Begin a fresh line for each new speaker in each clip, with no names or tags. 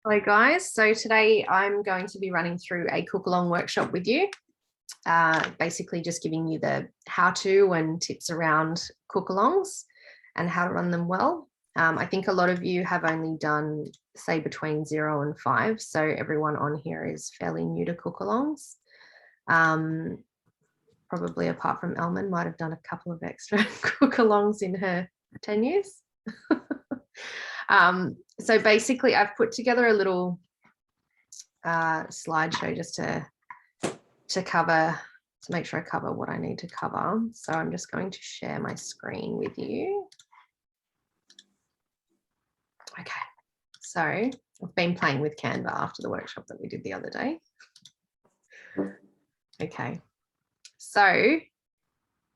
Hello guys, so today I'm going to be running through a cook-along workshop with you, basically just giving you the how-to and tips around cook-alongs and how to run them well. I think a lot of you have only done, say, between 0 and 5, so everyone on here is fairly new to cook-alongs. Probably apart from Elman, might have done a couple of extra cook-alongs in her 10 years. So basically I've put together a little slideshow just to make sure I cover what I need to cover. So I'm just going to share my screen with you. Okay, so I've been playing with Canva after the workshop that we did the other day. Okay, so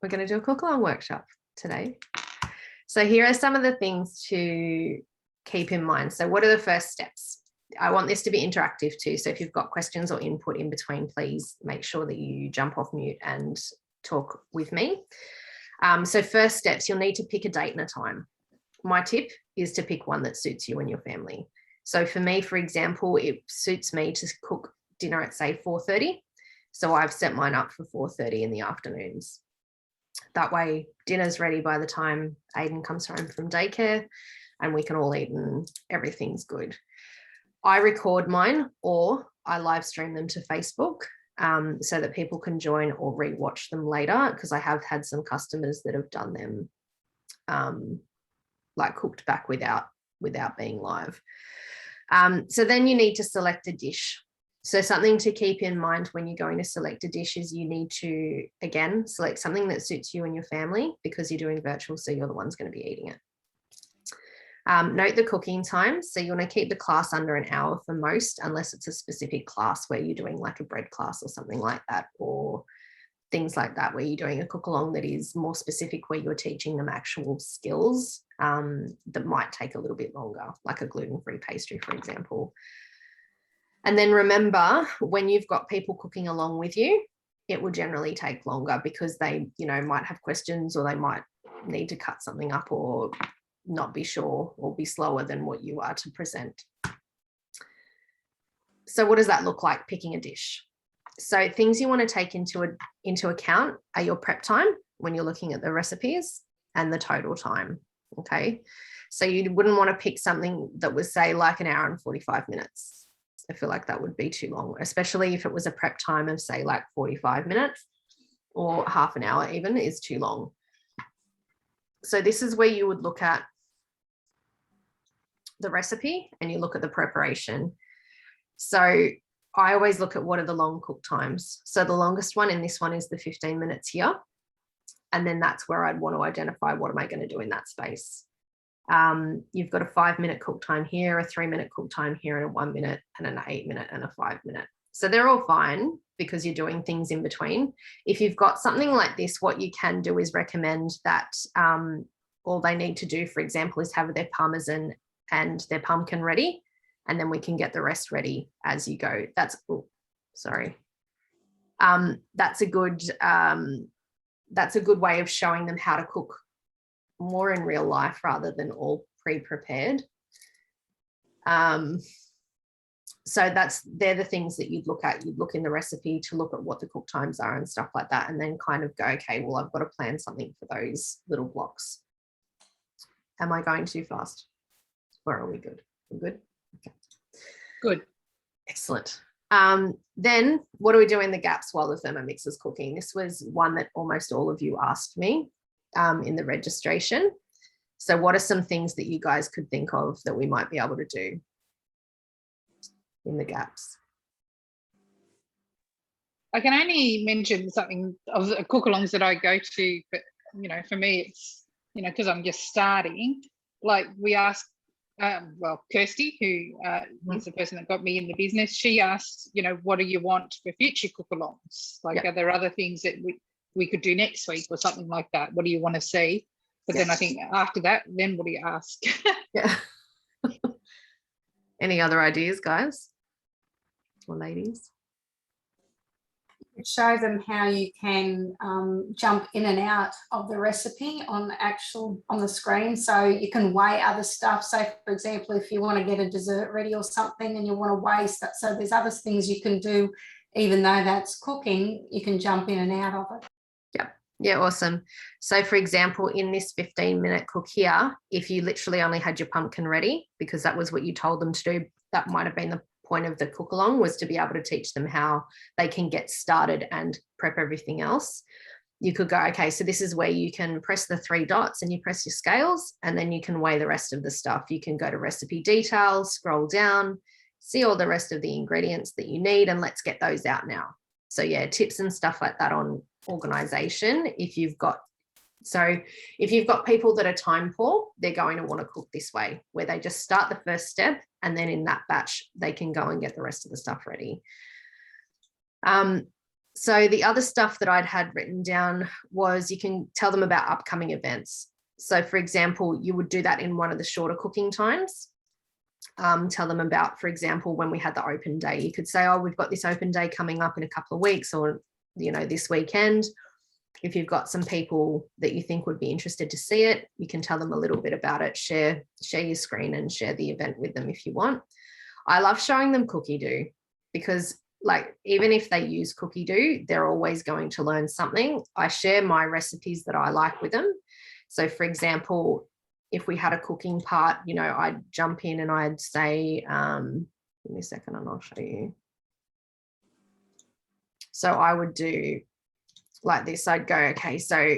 we're going to do a cook-along workshop today. So here are some of the things to keep in mind. So what are the first steps? I want this to be interactive too. So if you've got questions or input in between, please make sure that you jump off mute and talk with me. So first steps, you'll need to pick a date and a time. My tip is to pick one that suits you and your family. So for me, for example, it suits me to cook dinner at, say, 4:30. So I've set mine up for 4:30 in the afternoons. That way dinner's ready by the time Aiden comes home from daycare and we can all eat and everything's good. I record mine or I live stream them to Facebook so that people can join or rewatch them later, because I have had some customers that have done them like cooked back without being live. So then you need to select a dish. So something to keep in mind when you're going to select a dish is you need to, again, select something that suits you and your family, because you're doing virtual, so you're the ones going to be eating it. Note the cooking time. So you want to keep the class under an hour for most, unless it's a specific class where you're doing like a bread class or something like that, or things like that, where you're doing a cook along that is more specific, where you're teaching them actual skills that might take a little bit longer, like a gluten-free pastry, for example. And then remember, when you've got people cooking along with you, it will generally take longer because they, might have questions, or they might need to cut something up, or not be sure, or be slower than what you are to present. So what does that look like, picking a dish? So things you want to take into account are your prep time when you're looking at the recipes, and the total time. Okay, so you wouldn't want to pick something that was, say, like an hour and 45 minutes. I feel like that would be too long, especially if it was a prep time of, say, like 45 minutes or half an hour even is too long. So this is where you would look at the recipe and you look at the preparation. So I always look at what are the long cook times. So the longest one in this one is the 15 minutes here. And then that's where I'd want to identify what am I going to do in that space. You've got a 5-minute cook time here, a 3-minute cook time here, and a 1 minute, and an 8-minute, and a 5-minute. So they're all fine because you're doing things in between. If you've got something like this, what you can do is recommend that all they need to do, for example, is have their parmesan and their pumpkin ready, and then we can get the rest ready as you go. That's a good way of showing them how to cook more in real life rather than all pre-prepared. So they're the things that you'd look at. You'd look in the recipe to look at what the cook times are and stuff like that, and then kind of go, okay, well, I've got to plan something for those little blocks. Am I going too fast? Or are we good? We're good? Okay. Good. Excellent. Then what do we do in the gaps while the Thermomix is cooking? This was one that almost all of you asked me in the registration. So what are some things that you guys could think of that we might be able to do in the gaps?
I can only mention something of the cook-alongs that I go to, but for me it's because I'm just starting. Like we asked, Kirsty, who is the person that got me in the business, she asked, what do you want for future cook-alongs? Like, are there other things that we could do next week or something like that? What do you want to see? But then I think after that, then what do you ask?
Yeah. Any other ideas, guys or ladies?
could show them how you can jump in and out of the recipe on the screen, so you can weigh other stuff. So for example, if you want to get a dessert ready or something and you want to weigh stuff, so there's other things you can do, even though that's cooking, you can jump in and out of it.
Yeah, awesome. So for example, in this 15-minute cook here, if you literally only had your pumpkin ready, because that was what you told them to do, that might have been the point of the cook along, was to be able to teach them how they can get started and prep everything else. You could go, okay, so this is where you can press the 3 dots and you press your scales, and then you can weigh the rest of the stuff. You can go to recipe details, scroll down, see all the rest of the ingredients that you need, and let's get those out now. So yeah, tips and stuff like that on organization. If you've got people that are time poor, they're going to want to cook this way, where they just start the first step, and then in that batch they can go and get the rest of the stuff ready. So the other stuff that I'd had written down was you can tell them about upcoming events. So for example, you would do that in one of the shorter cooking times. Tell them about, for example, when we had the open day, you could say, oh, we've got this open day coming up in a couple of weeks, or this weekend. If you've got some people that you think would be interested to see it, you can tell them a little bit about it. Share your screen and share the event with them if you want. I love showing them Cookie Do, because even if they use Cookie Do, they're always going to learn something. I share my recipes that I like with them. So for example, if we had a cooking part, I'd jump in and I'd say, give me a second and I'll show you. So I would do like this. I'd go, okay, so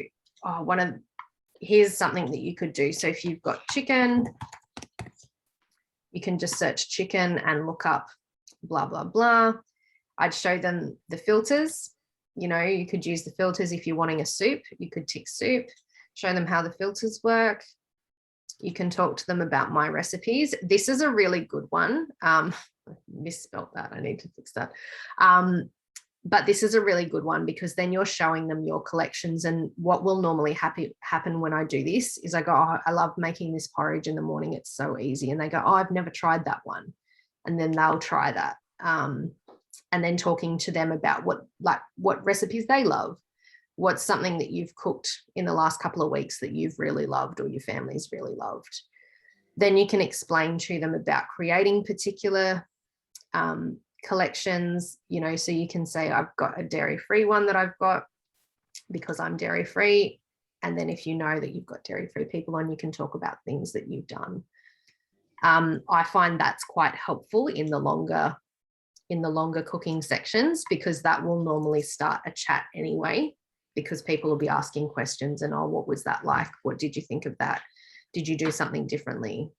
here's something that you could do. So if you've got chicken, you can just search chicken and look up blah, blah, blah. I'd show them the filters. You could use the filters. If you're wanting a soup, you could tick soup, show them how the filters work. You can talk to them about my recipes. This is a really good one. I misspelled that. I need to fix that. But this is a really good one, because then you're showing them your collections. And what will normally happen when I do this is I go, oh, I love making this porridge in the morning. It's so easy. And they go, oh, I've never tried that one. And then they'll try that. And then talking to them about what recipes they love. What's something that you've cooked in the last couple of weeks that you've really loved, or your family's really loved. Then you can explain to them about creating particular collections, so you can say, I've got a dairy-free one that I've got because I'm dairy-free. And then if you know that you've got dairy-free people on, you can talk about things that you've done. I find that's quite helpful in the longer cooking sections, because that will normally start a chat anyway, because people will be asking questions and, oh, what was that like? What did you think of that? Did you do something differently?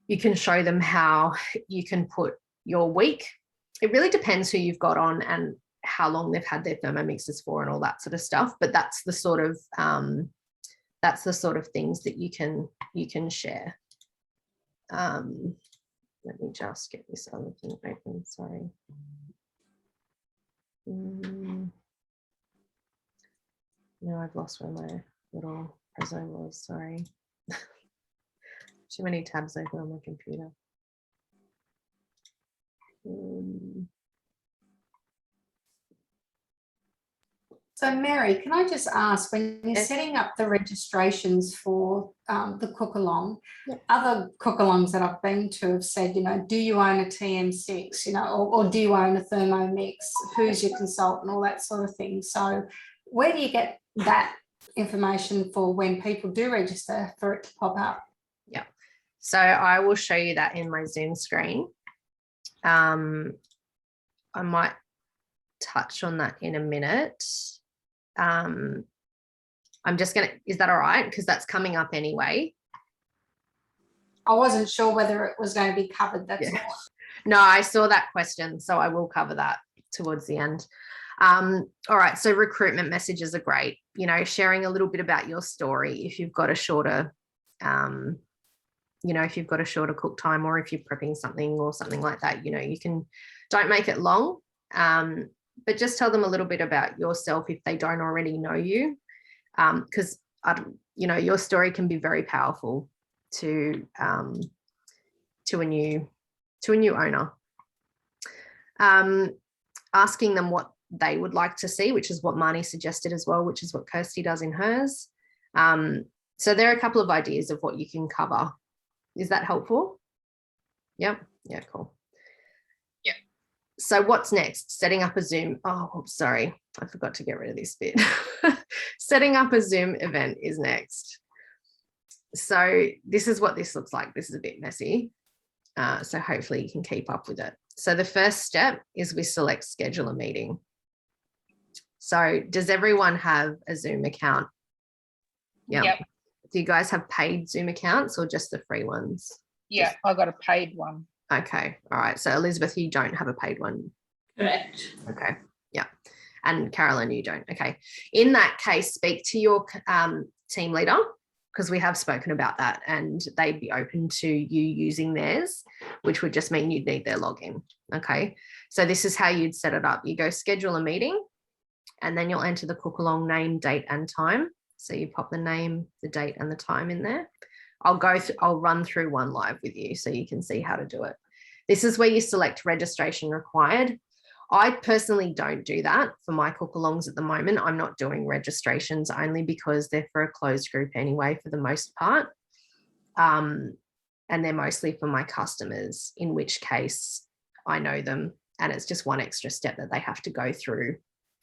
You can show them how you can put your week. It really depends who you've got on and how long they've had their Thermomixes for and all that sort of stuff. But that's the sort of things that you can share. Let me just get this other thing open. Sorry. No, I've lost where my little prezzo was. Sorry. Too many tabs open on my computer.
So Mary, can I just ask, when you're setting up the registrations for the cook-along, other cook-alongs that I've been to have said, do you own a TM6, or do you own a Thermomix? Who's your consultant? All that sort of thing. So where do you get that information for when people do register for it to pop up?
Yeah. So I will show you that in my Zoom screen. I might touch on that in a minute. I'm just going to, is that all right? Because that's coming up anyway.
I wasn't sure whether it was going to be covered. That's all.
No, I saw that question, so I will cover that towards the end. All right. So recruitment messages are great. Sharing a little bit about your story. If you've got a shorter, if you've got a shorter cook time, or if you're prepping something or something like that, you can, don't make it long. But just tell them a little bit about yourself if they don't already know you, because your story can be very powerful to a new owner. asking them what they would like to see, which is what Marnie suggested as well, which is what Kirsty does in hers. So there are a couple of ideas of what you can cover. Is that helpful? Yep. Yeah, cool.
Yeah.
So what's next? Setting up a Zoom. Oh, sorry. I forgot to get rid of this bit. Setting up a Zoom event is next. So this is what this looks like. This is a bit messy. So hopefully you can keep up with it. So the first step is we select schedule a meeting. So does everyone have a Zoom account?
Yep.
Do you guys have paid Zoom accounts or just the free ones?
Yeah, I got a paid one.
Okay. All right. So Elizabeth, you don't have a paid one.
Correct.
Okay. Yeah. And Carolyn, you don't. Okay. In that case, speak to your team leader, because we have spoken about that, and they'd be open to you using theirs, which would just mean you'd need their login. Okay. So this is how you'd set it up. You go schedule a meeting, and then you'll enter the Cookalong name, date, and time. So you pop the name, the date, and the time in there. I'll run through one live with you so you can see how to do it. This is where you select registration required. I personally don't do that for my Cookalongs at the moment. I'm not doing registrations only because they're for a closed group anyway, for the most part. And they're mostly for my customers, in which case I know them, and it's just one extra step that they have to go through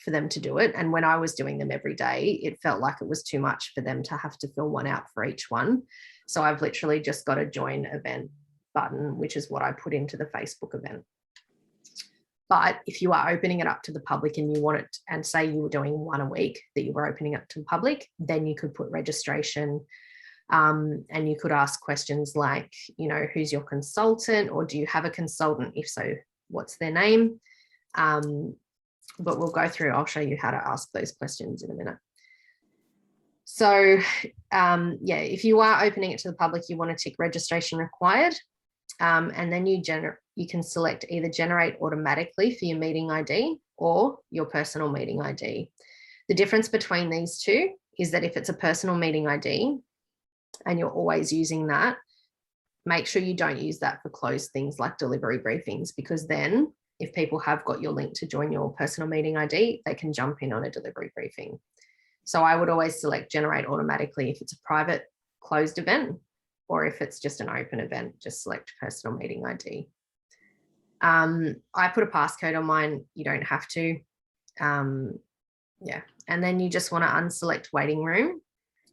for them to do it. And when I was doing them every day, it felt like it was too much for them to have to fill one out for each one. So I've literally just got a join event button, which is what I put into the Facebook event. But if you are opening it up to the public and you want it, and say you were doing one a week that you were opening up to the public, then you could put registration, and you could ask questions like, you know, who's your consultant, or do you have a consultant? If so, what's their name? But we'll go through, I'll show you how to ask those questions in a minute. So yeah, if you are opening it to the public, you want to tick registration required. And then you can select either generate automatically for your meeting ID or your personal meeting ID. The difference between these two is that if it's a personal meeting ID and you're always using that, make sure you don't use that for closed things like delivery briefings, because then if people have got your link to join your personal meeting ID, they can jump in on a delivery briefing. So I would always select generate automatically if it's a private closed event, or if it's just an open event, just select personal meeting ID. I put a passcode on mine. You don't have to. Yeah. And then you just want to unselect waiting room.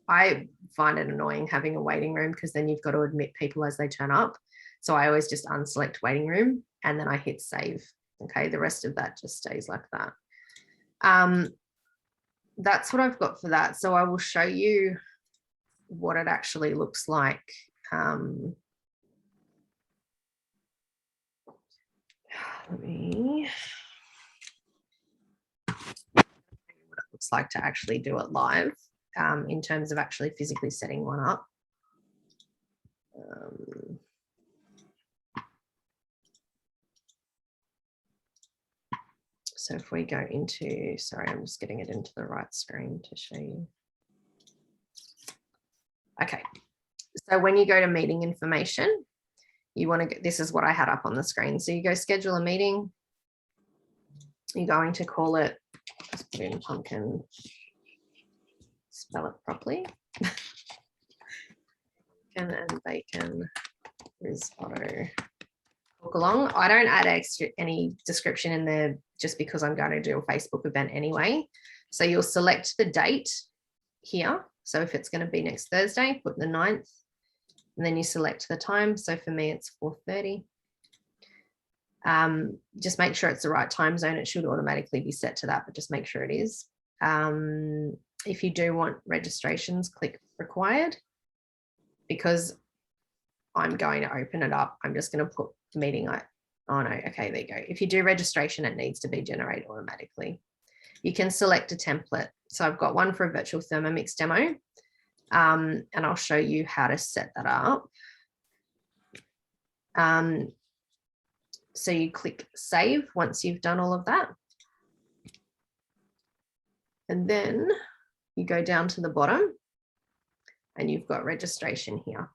I find it annoying having a waiting room because then you've got to admit people as they turn up. So I always just unselect waiting room and then I hit save. Okay. The rest of that just stays like that. That's what I've got for that. So I will show you what it actually looks like. Let me what it looks like to actually do it live, in terms of actually physically setting one up. So if we go into, sorry, I'm just getting it into the right screen to show you. Okay, so when you go to meeting information, you want to, this is what I had up on the screen. So you go schedule a meeting. You're going to call it, just put in pumpkin, spell it properly. Pumpkin and bacon risotto Cookalong. I don't add any description in there just because I'm going to do a Facebook event anyway. So you'll select the date here. So if it's going to be next Thursday, put the 9th, and then you select the time. So for me, it's 4:30. Just make sure it's the right time zone. It should automatically be set to that, but just make sure it is. If you do want registrations, click required, because I'm going to open it up. I'm just going to put meeting. Oh no, okay, there you go. If you do registration, it needs to be generated automatically. You can select a template. So I've got one for a virtual Thermomix demo, and I'll show you how to set that up. So you click save once you've done all of that. And then you go down to the bottom and you've got registration here.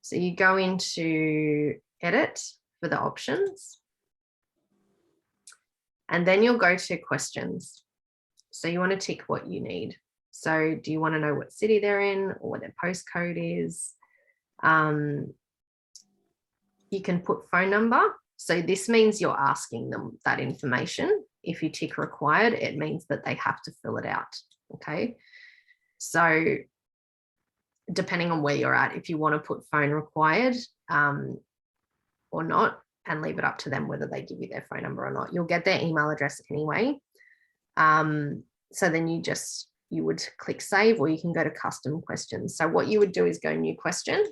So you go into edit for the options. And then you'll go to questions. So you want to tick what you need. So do you want to know what city they're in or what their postcode is? You can put phone number. So this means you're asking them that information. If you tick required, it means that they have to fill it out. Okay. So depending on where you're at, if you want to put phone required or not, and leave it up to them whether they give you their phone number or not. You'll get their email address anyway. So then you would click save, or you can go to custom questions. So what you would do is go new question.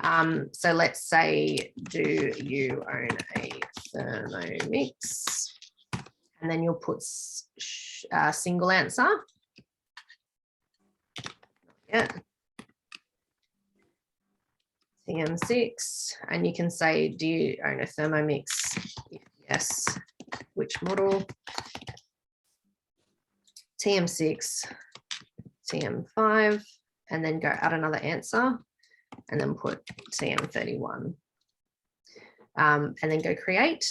So let's say, do you own a Thermomix? And then you'll put single answer. Yeah. TM6, and you can say, do you own a Thermomix? Yes. Which model? TM6, TM5, and then go add another answer, and then put TM31. And then go create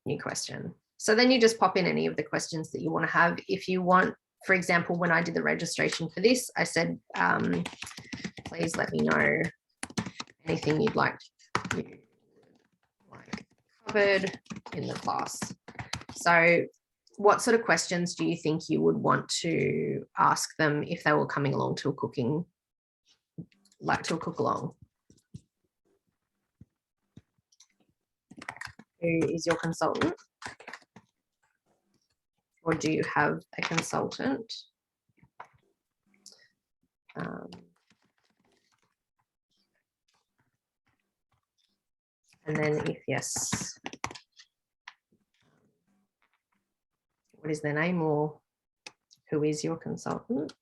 new question. So then you just pop in any of the questions that you want to have. If you want, for example, when I did the registration for this, I said, please let me know anything you'd like covered in the class. So what sort of questions do you think you would want to ask them if they were coming along to a cooking, like to a cook along? Who is your consultant? Or do you have a consultant? And then if yes, what is their name, or who is your consultant?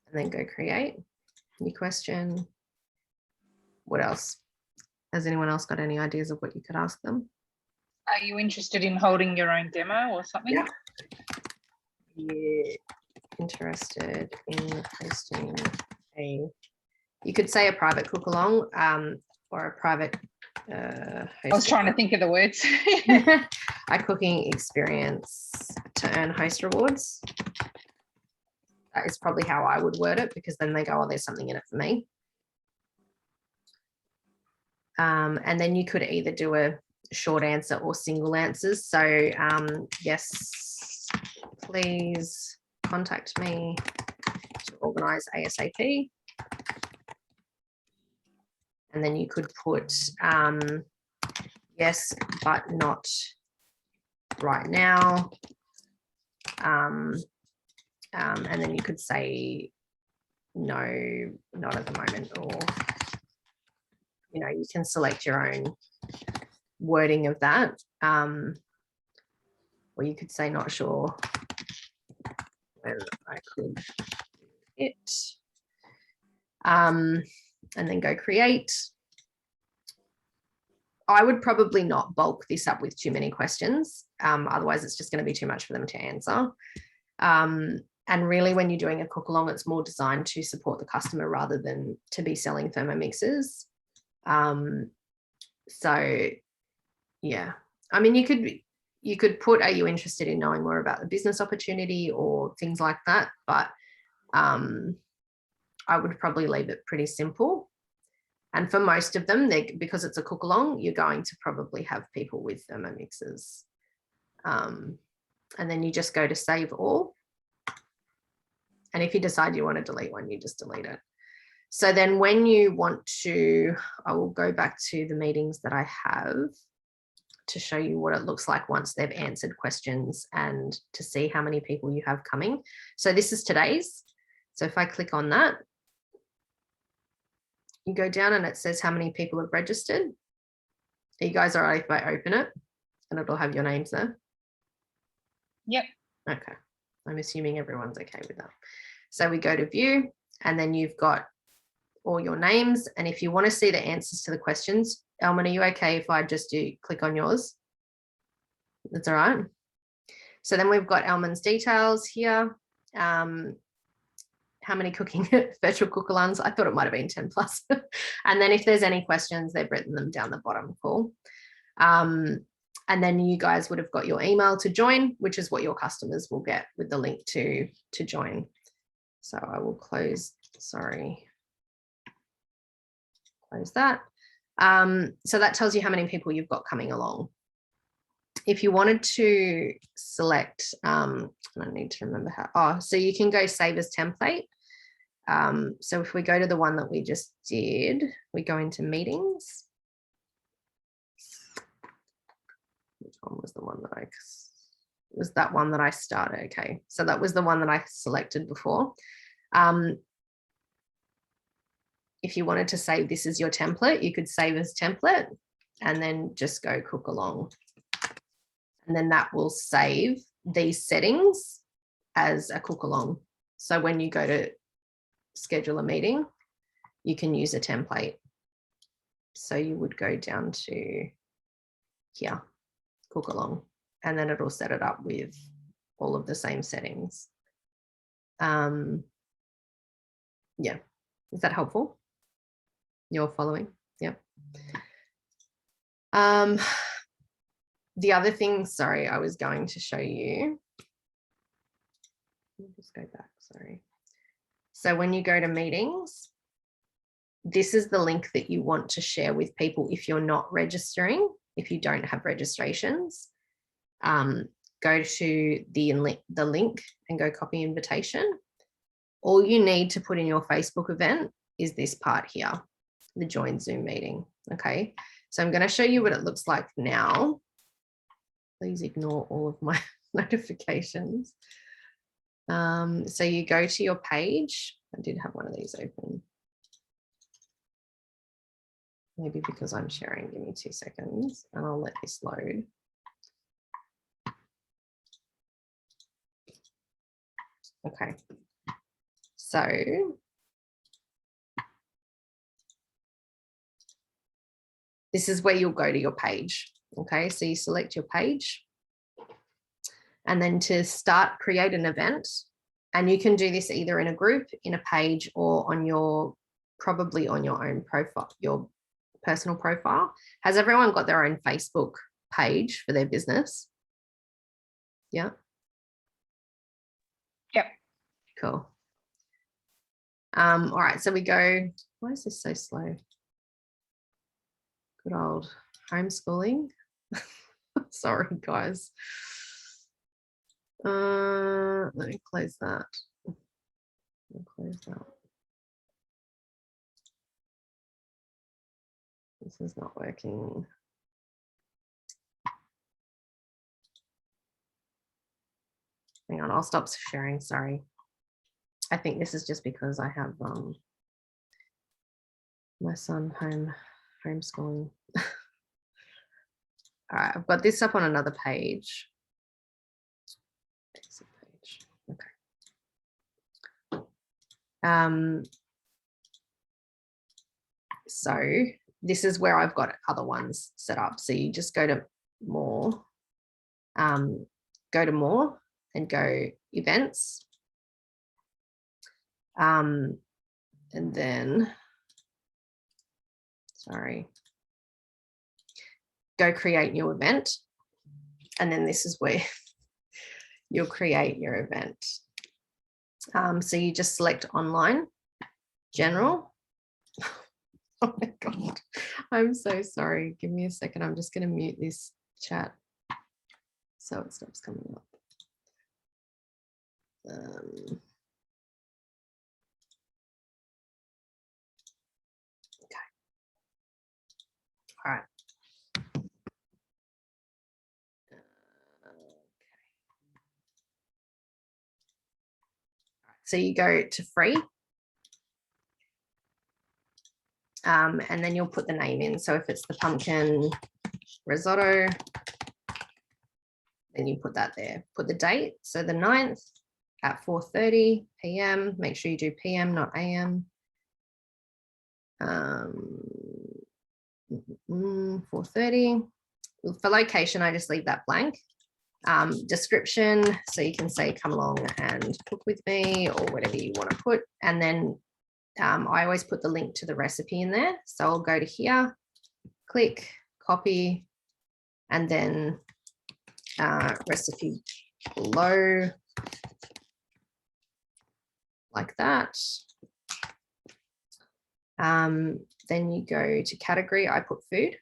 And then go create new question. What else? Has anyone else got any ideas of what you could ask them?
Are you interested in holding your own demo or something?
Yeah. You're interested in hosting you could say a private cook along, or a private
I was trying to think of the words.
a cooking experience to earn host rewards. That is probably how I would word it, because then they go, oh, there's something in it for me. And then you could either do a short answer or single answers. So yes, please contact me to organise ASAP. And then you could put yes, but not right now. And then you could say no, not at the moment, or you can select your own wording of that. Or you could say not sure when I could do it. And then go create. I would probably not bulk this up with too many questions. Otherwise, it's just going to be too much for them to answer. And really, when you're doing a cook along, it's more designed to support the customer rather than to be selling Thermomixes. So yeah, I mean, you could put, are you interested in knowing more about the business opportunity or things like that? But I would probably leave it pretty simple. And for most of them, because it's a cook along, you're going to probably have people with Thermomixes. And then you just go to save all. And if you decide you want to delete one, you just delete it. So then when you want to, I will go back to the meetings that I have to show you what it looks like once they've answered questions and to see how many people you have coming. So this is today's. So if I click on that, you go down and it says how many people have registered. Are you guys all right if I open it and it'll have your names there?
Yep.
Okay. I'm assuming everyone's okay with that. So we go to view, and then you've got all your names. And if you want to see the answers to the questions, Elman, are you okay if I just click on yours? That's all right. So then we've got Elman's details here. How many cooking virtual cook-alongs? I thought it might have been 10 plus. And then if there's any questions, they've written them down the bottom. Cool. And And then you guys would have got your email to join, which is what your customers will get with the link to join. So I will close, sorry, close that. So that tells you how many people you've got coming along. If you wanted to select, I need to remember how, so you can go save as template. So if we go to the one that we just did, we go into meetings. Which one was the one that was that one that I started? Okay, so that was the one that I selected before. If you wanted to save this as your template, you could save as template and then just go cook along. And then that will save these settings as a cook along. So when you go to schedule a meeting, you can use a template. So you would go down to here, cook along, and then it'll set it up with all of the same settings. Yeah, is that helpful? You're following? Yep. The other thing, sorry, I was going to show you. Let me just go back, sorry. So when you go to meetings, this is the link that you want to share with people if you're not registering, if you don't have registrations. Go to the link and go copy invitation. All you need to put in your Facebook event is this part here, the join Zoom meeting. Okay, so I'm going to show you what it looks like now. Please ignore all of my notifications. So you go to your page. I did have one of these open. Maybe because I'm sharing, give me 2 seconds and I'll let this load. Okay, so this is where you'll go to your page. Okay, so you select your page and then to start, create an event. And you can do this either in a group, in a page, or on your, probably on your own profile, your personal profile. Has everyone got their own Facebook page for their business? Yeah.
Yep.
Cool. All right, so we go, why is this so slow? Good old homeschooling. Sorry, guys. Let me close that. Close that. This is not working. Hang on, I'll stop sharing. Sorry. I think this is just because I have my son homeschooling. All right, I've got this up on another page. Okay. So this is where I've got other ones set up. So you just go to more, and go events. And then, sorry, go create new event. And then this is where you'll create your event. So you just select online, general. Oh my God, I'm so sorry. Give me a second. I'm just going to mute this chat so it stops coming up. Okay. All right. So you go to free. And then you'll put the name in. So if it's the pumpkin risotto, then you put that there. Put the date. So the 9th at 4:30 p.m. Make sure you do p.m., not a.m. 4:30. For location, I just leave that blank. Description, so you can say come along and cook with me or whatever you want to put. And then I always put the link to the recipe in there. So I'll go to here, click, copy, and then recipe below, like that. Then you go to category, I put food,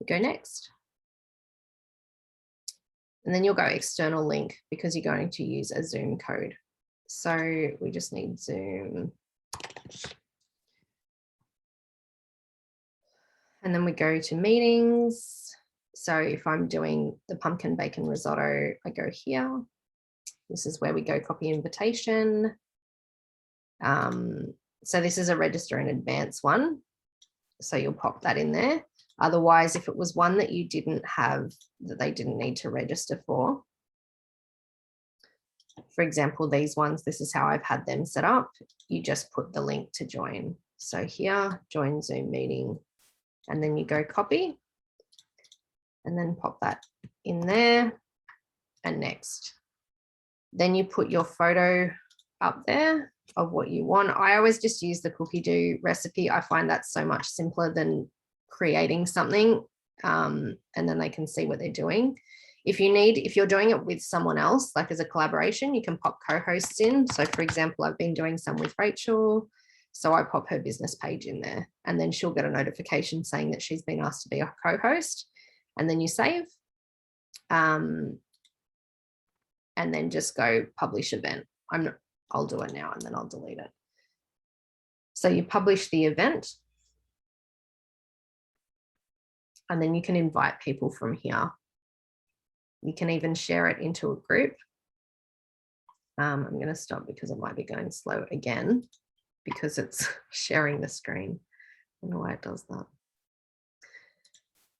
you go next. And then you'll go external link because you're going to use a Zoom code. So we just need Zoom. And then we go to meetings. So if I'm doing the pumpkin bacon risotto, I go here. This is where we go copy invitation. So this is a register in advance one. So you'll pop that in there. Otherwise, if it was one that you didn't have, that they didn't need to register for example, these ones, this is how I've had them set up. You just put the link to join. So here, join Zoom meeting, and then you go copy and then pop that in there and next. Then you put your photo up there of what you want. I always just use the cookie dough recipe. I find that so much simpler than creating something, and then they can see what they're doing. If you're doing it with someone else, like as a collaboration, you can pop co-hosts in. So for example, I've been doing some with Rachel. So I pop her business page in there, and then she'll get a notification saying that she's been asked to be a co-host, and then you save. And then just go publish event. I'll do it now and then I'll delete it. So you publish the event, and then you can invite people from here. You can even share it into a group. I'm going to stop because it might be going slow again because it's sharing the screen. I don't know why it does that.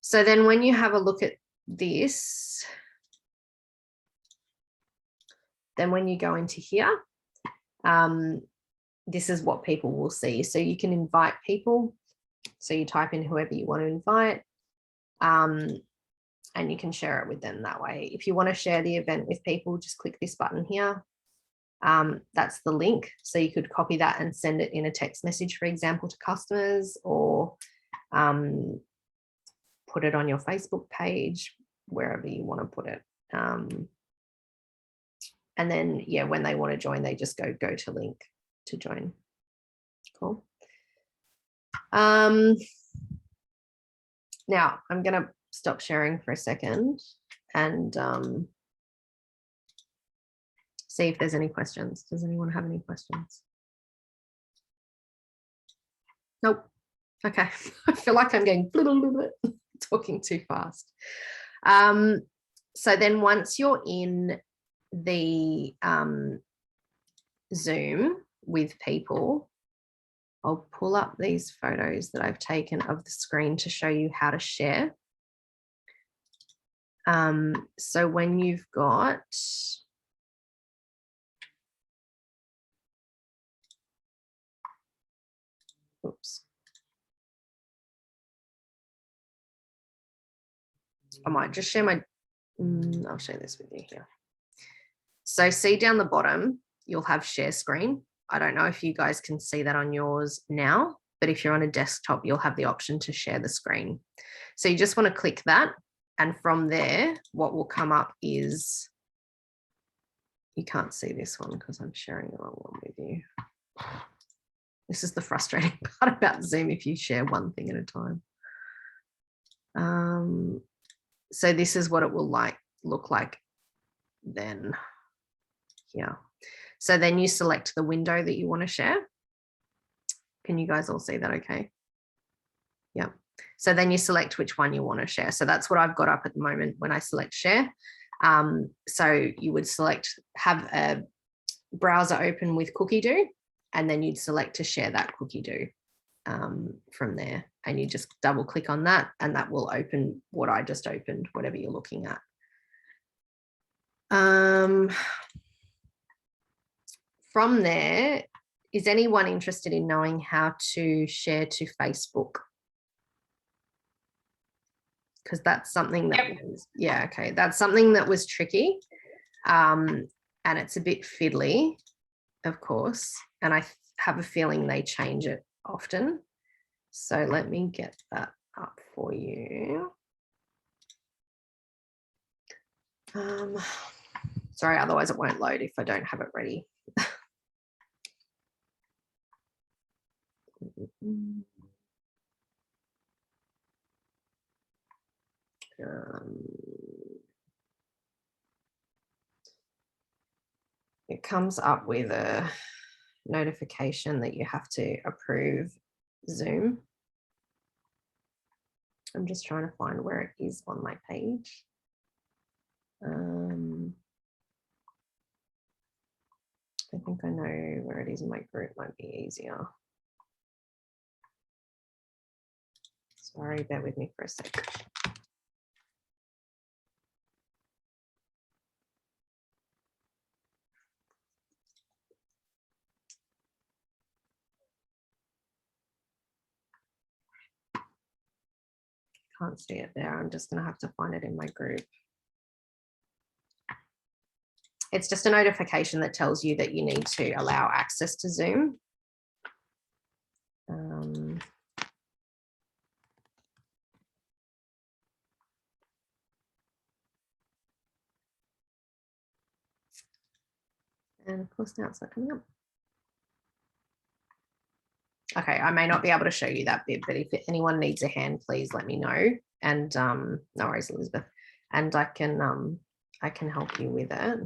So then when you have a look at this, then when you go into here, this is what people will see. So you can invite people. So you type in whoever you want to invite, and you can share it with them that way. If you want to share the event with people, just click this button here. That's the link. So you could copy that and send it in a text message, for example, to customers, or put it on your Facebook page, wherever you want to put it. And then, yeah, when they want to join, they just go to link to join. Cool. Now I'm going to stop sharing for a second and see if there's any questions. Does anyone have any questions? Nope. Okay. I feel like I'm getting talking too fast. So then once you're in the Zoom with people, I'll pull up these photos that I've taken of the screen to show you how to share. So when you've got oops. I might just share my, I'll share this with you here. So see down the bottom, you'll have share screen. I don't know if you guys can see that on yours now, but if you're on a desktop, you'll have the option to share the screen. So you just want to click that. And from there, what will come up is, you can't see this one because I'm sharing the wrong one with you. This is the frustrating part about Zoom if you share one thing at a time. So this is what it will look like then here. So then you select the window that you want to share. Can you guys all see that okay? Yeah. So then you select which one you want to share. So that's what I've got up at the moment when I select share. So you would have a browser open with cookie dough, and then you'd select to share that cookie dough from there. And you just double click on that, and that will open what I just opened, whatever you're looking at. From there, is anyone interested in knowing how to share to Facebook? Because that's something that was, yeah, okay. That's something that was tricky. And it's a bit fiddly, of course. And I have a feeling they change it often. So let me get that up for you. Sorry, otherwise it won't load if I don't have it ready. It comes up with a notification that you have to approve Zoom. I'm just trying to find where it is on my page. I think I know where it is in my group, might be easier. Sorry, bear with me for a sec. Can't see it there. I'm just going to have to find it in my group. It's just a notification that tells you that you need to allow access to Zoom. And of course now it's not coming up. Okay, I may not be able to show you that bit, but if anyone needs a hand, please let me know. And no worries, Elizabeth. And I can help you with it.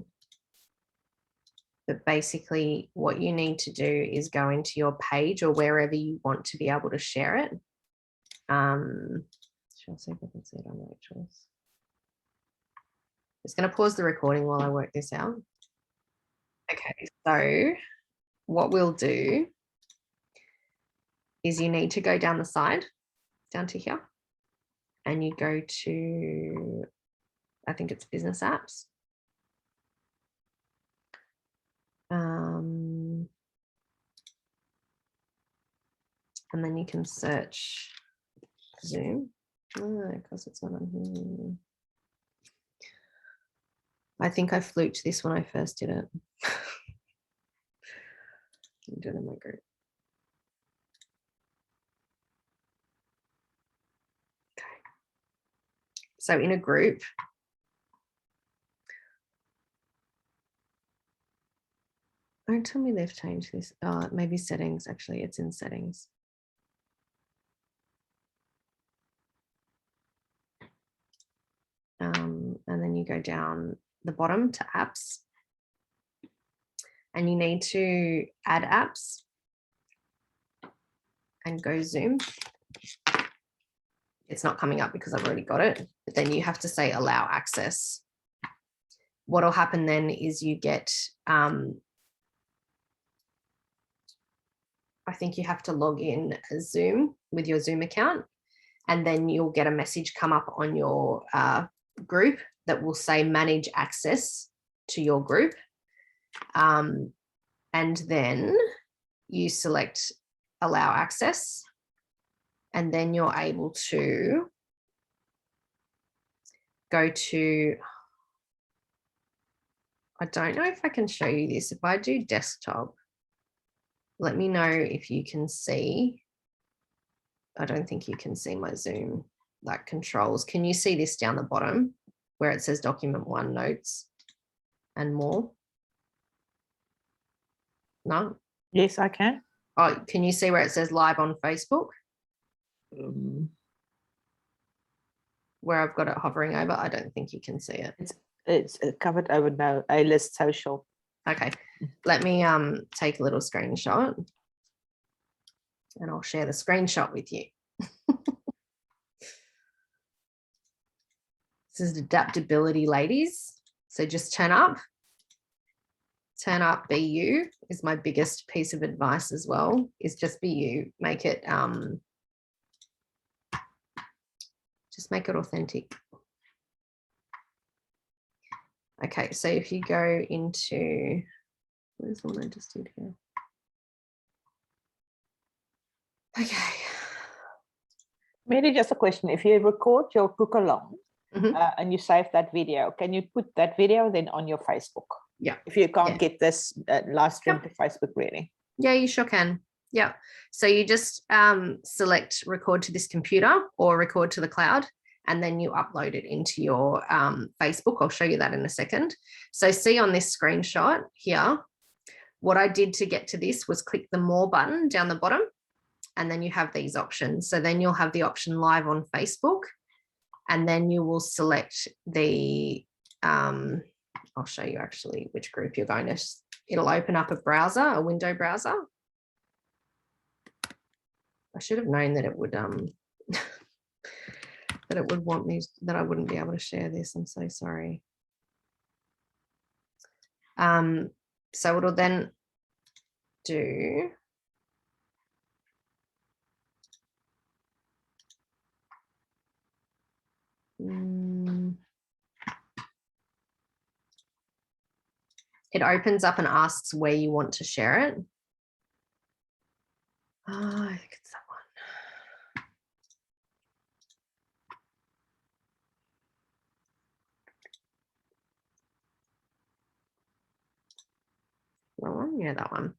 But basically what you need to do is go into your page or wherever you want to be able to share it. Shall I see if I can see it on Rachel's? Just going to pause the recording while I work this out. Okay, so what we'll do is you need to go down the side, down to here, and you go to, I think it's business apps. And then you can search Zoom. Oh, because it's not on here. I think I fluked this when I first did it. I'm doing it in my group. Okay. So in a group, don't tell me they've changed this. Maybe settings, actually, it's in settings. And then you go down the bottom to apps. And you need to add apps and go Zoom. It's not coming up because I've already got it, but then you have to say allow access. What'll happen then is you get, I think you have to log in as Zoom with your Zoom account, and then you'll get a message come up on your group that will say manage access to your group. And then you select allow access, and then you're able to go to, I don't know if I can show you this. If I do desktop, let me know if you can see. I don't think you can see my Zoom, like controls. Can you see this down the bottom where it says document 1 notes and more? No?
Yes, I can.
Oh, can you see where it says live on Facebook? Where I've got it hovering over, I don't think you can see it.
It's covered over now. A list social.
Okay, let me take a little screenshot and I'll share the screenshot with you. This is adaptability, ladies. So just turn up, be you is my biggest piece of advice as well, is just be you. Make it, just make it authentic. Okay, so if you go into, where's the one I just did here? Okay.
Maybe just a question. If you record your Cookalong and you save that video, can you put that video then on your Facebook?
Yeah.
If you can't get this live stream to Facebook, really.
Yeah, you sure can. Yeah. So you just select record to this computer or record to the cloud, and then you upload it into your Facebook. I'll show you that in a second. So see on this screenshot here, what I did to get to this was click the More button down the bottom, and then you have these options. So then you'll have the option Live on Facebook, and then you will select the, I'll show you actually which group you're going to, it'll open up a browser, a window browser. I should have known that it would, that it would want me, that I wouldn't be able to share this. I'm so sorry. So it'll then do, it opens up and asks where you want to share it. Oh, I think it's that one. Yeah, that one.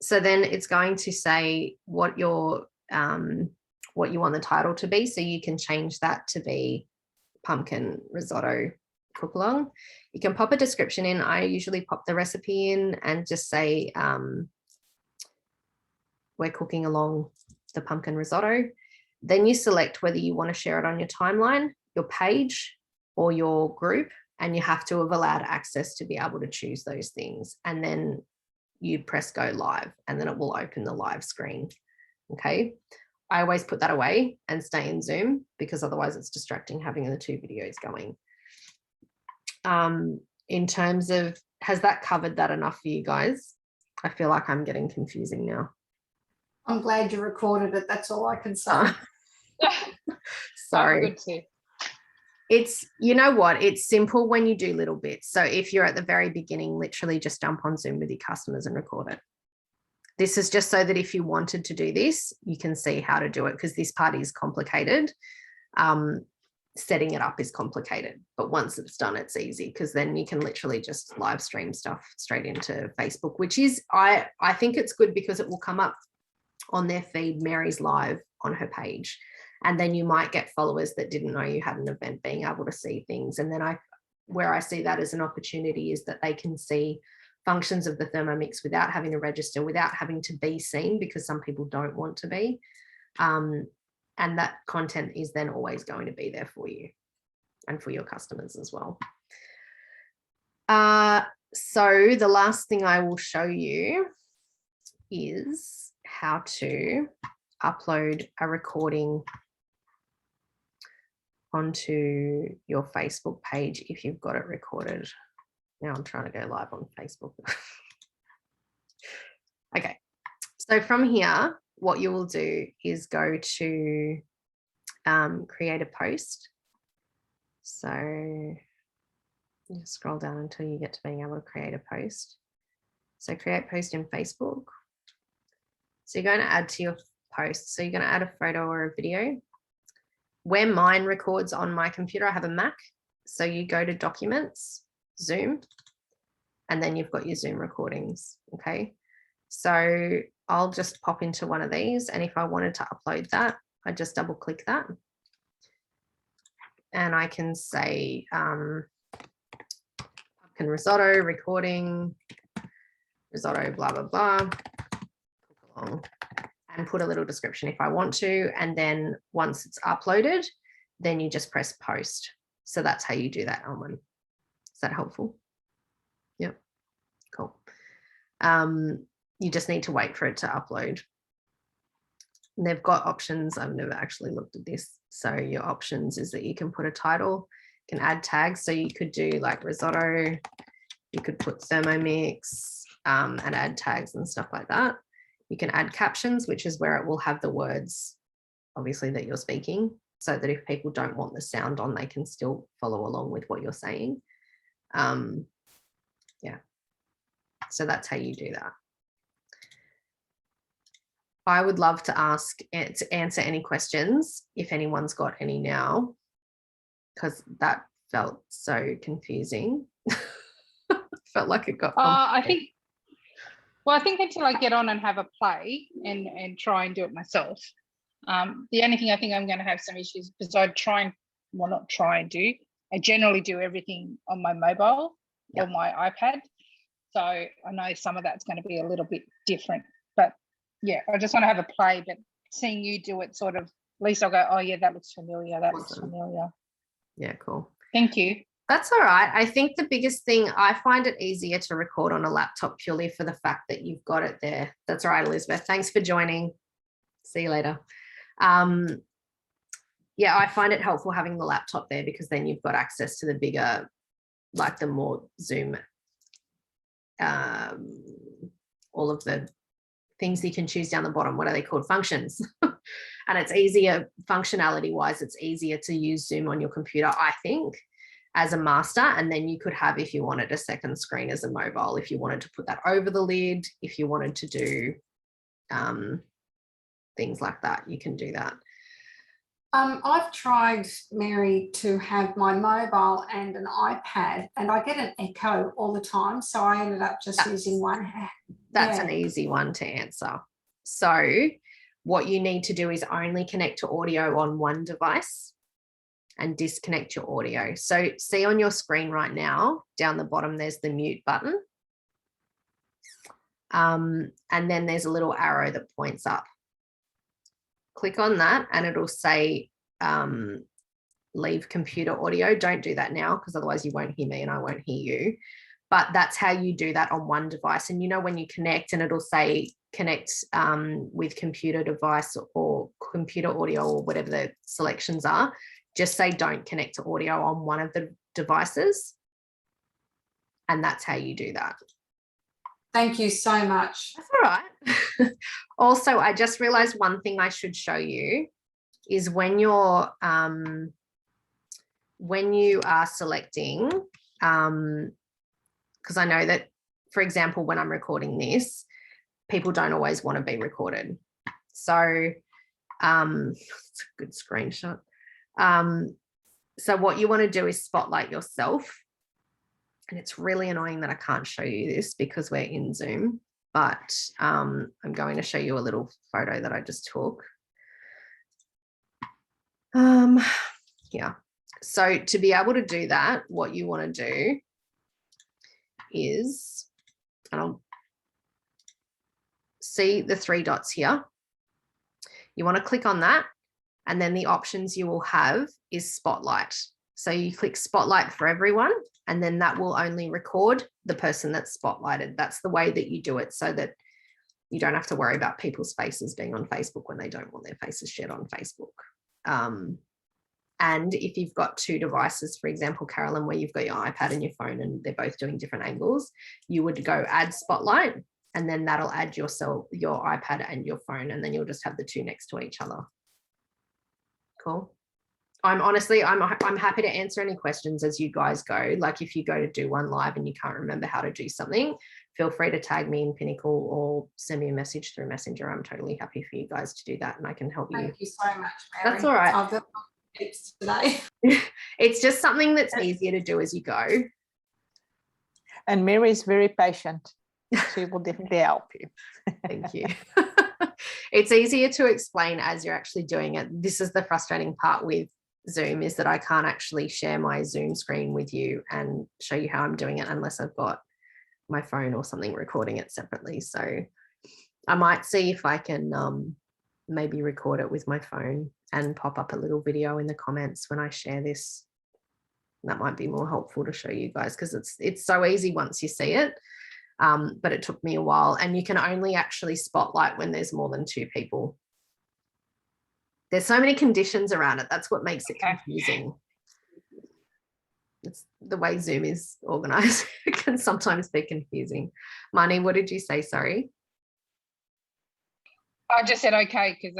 So then it's going to say what your what you want the title to be. So you can change that to be pumpkin risotto cookalong. You can pop a description in. I usually pop the recipe in and just say we're cooking along the pumpkin risotto. Then you select whether you want to share it on your timeline, your page, or your group, and you have to have allowed access to be able to choose those things. And then you press go live, and then it will open the live screen. Okay. I always put that away and stay in Zoom, because otherwise it's distracting having the two videos going. In terms of, has that covered that enough for you guys? I feel like I'm getting confusing now.
I'm glad you recorded it. That's all I can say.
Sorry.
Good too.
It's, you know what, it's simple when you do little bits. So if you're at the very beginning, literally just jump on Zoom with your customers and record it. This is just so that if you wanted to do this, you can see how to do it, because this part is complicated. Setting it up is complicated, but once it's done, it's easy, because then you can literally just live stream stuff straight into Facebook, which is, I think it's good, because it will come up on their feed, Mary's live on her page. And then you might get followers that didn't know you had an event being able to see things. And then where I see that as an opportunity is that they can see functions of the Thermomix without having to register, without having to be seen, because some people don't want to be. And that content is then always going to be there for you and for your customers as well. So the last thing I will show you is how to upload a recording onto your Facebook page if you've got it recorded. Now I'm trying to go live on Facebook. Okay, so from here, what you will do is go to create a post. So you scroll down until you get to being able to create a post. So create post in Facebook. So you're going to add to your post. So you're going to add a photo or a video. Where mine records on my computer, I have a Mac. So you go to Documents, Zoom, and then you've got your Zoom recordings. Okay. So I'll just pop into one of these. And if I wanted to upload that, I just double click that. And I can say pumpkin risotto, recording, risotto, blah, blah, blah, and put a little description if I want to. And then once it's uploaded, then you just press post. So that's how you do that, Elman. Is that helpful? Yep, cool. You just need to wait for it to upload. And they've got options. I've never actually looked at this. So your options is that you can put a title, you can add tags. So you could do like risotto, you could put Thermomix and add tags and stuff like that. You can add captions, which is where it will have the words, obviously, that you're speaking, so that if people don't want the sound on, they can still follow along with what you're saying. Yeah, so that's how you do that. I would love to answer any questions if anyone's got any now, because that felt so confusing. Felt like it got
I think until I get on and have a play and try and do it myself, the only thing I think I'm going to have some issues, because I try and well, not try and do. I generally do everything on my mobile or my iPad. So I know some of that's going to be a little bit different, but yeah, I just want to have a play, but seeing you do it sort of, at least I'll go, oh yeah, that looks familiar. That looks familiar.
Yeah, cool.
Thank you.
That's all right. I think the biggest thing, I find it easier to record on a laptop purely for the fact that you've got it there. That's all right, Elizabeth. Thanks for joining. See you later. Yeah, I find it helpful having the laptop there because then you've got access to the bigger, like the more Zoom, all of the things you can choose down the bottom. What are they called? Functions. And it's easier, functionality wise, it's easier to use Zoom on your computer, I think, as a master. And then you could have, if you wanted, a second screen as a mobile, if you wanted to put that over the lid, if you wanted to do things like that, you can do that.
I've tried, Mary, to have my mobile and an iPad, and I get an echo all the time. So I ended up just using one.
That's an easy one to answer. So what you need to do is only connect to audio on one device and disconnect your audio. So see on your screen right now, down the bottom, there's the mute button. And then there's a little arrow that points up. Click on that and it'll say leave computer audio. Don't do that now because otherwise you won't hear me and I won't hear you. But that's how you do that on one device. And you know when you connect and it'll say connect with computer device or computer audio or whatever the selections are, just say don't connect to audio on one of the devices. And that's how you do that.
Thank you so much.
That's all right. Also, I just realized one thing I should show you is when you're when you are selecting, because I know that, for example, when I'm recording this, people don't always want to be recorded. So it's a good screenshot. So what you want to do is spotlight yourself. And it's really annoying that I can't show you this because we're in Zoom, but I'm going to show you a little photo that I just took. Yeah. So to be able to do that, what you want to do is, and I'll see the three dots here. You want to click on that, and then the options you will have is spotlight. So you click spotlight for everyone, and then that will only record the person that's spotlighted. That's the way that you do it so that you don't have to worry about people's faces being on Facebook when they don't want their faces shared on Facebook. And if you've got two devices, for example, Carolyn, where you've got your iPad and your phone and they're both doing different angles, you would go add spotlight, and then that'll add your iPad and your phone, and then you'll just have the two next to each other. Cool. I'm happy to answer any questions as you guys go. Like if you go to do one live and you can't remember how to do something, feel free to tag me in Pinnacle or send me a message through Messenger. I'm totally happy for you guys to do that and I can help you.
Thank you so much, Mary.
That's all right.
I've got tips today.
It's just something that's easier to do as you go.
And Mary is very patient. She will definitely help you.
Thank you. It's easier to explain as you're actually doing it. This is the frustrating part with Zoom, is that I can't actually share my Zoom screen with you and show you how I'm doing it unless I've got my phone or something recording it separately. So I might see if I can maybe record it with my phone and pop up a little video in the comments when I share this. That might be more helpful to show you guys because it's so easy once you see it. But it took me a while, and you can only actually spotlight when there's more than two people. There's so many conditions around it. That's what makes it confusing. It's the way Zoom is organized. It can sometimes be confusing. Marnie, what did you say? Sorry.
I just said okay because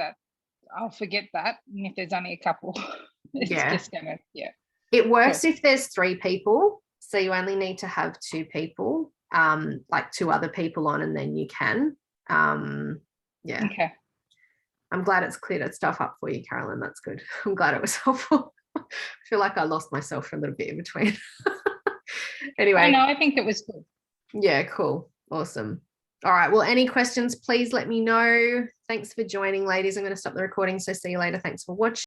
I'll forget that. And if there's only a couple, it's just gonna,
It works if there's three people. So you only need to have two people, like two other people on, and then you can. Okay. I'm glad it's cleared stuff up for you, Carolyn. That's good. I'm glad it was helpful. I feel like I lost myself for a little bit in between. Anyway.
No, I think it was good.
Yeah, cool. Awesome. All right. Well, any questions, please let me know. Thanks for joining, ladies. I'm going to stop the recording. So see you later. Thanks for watching.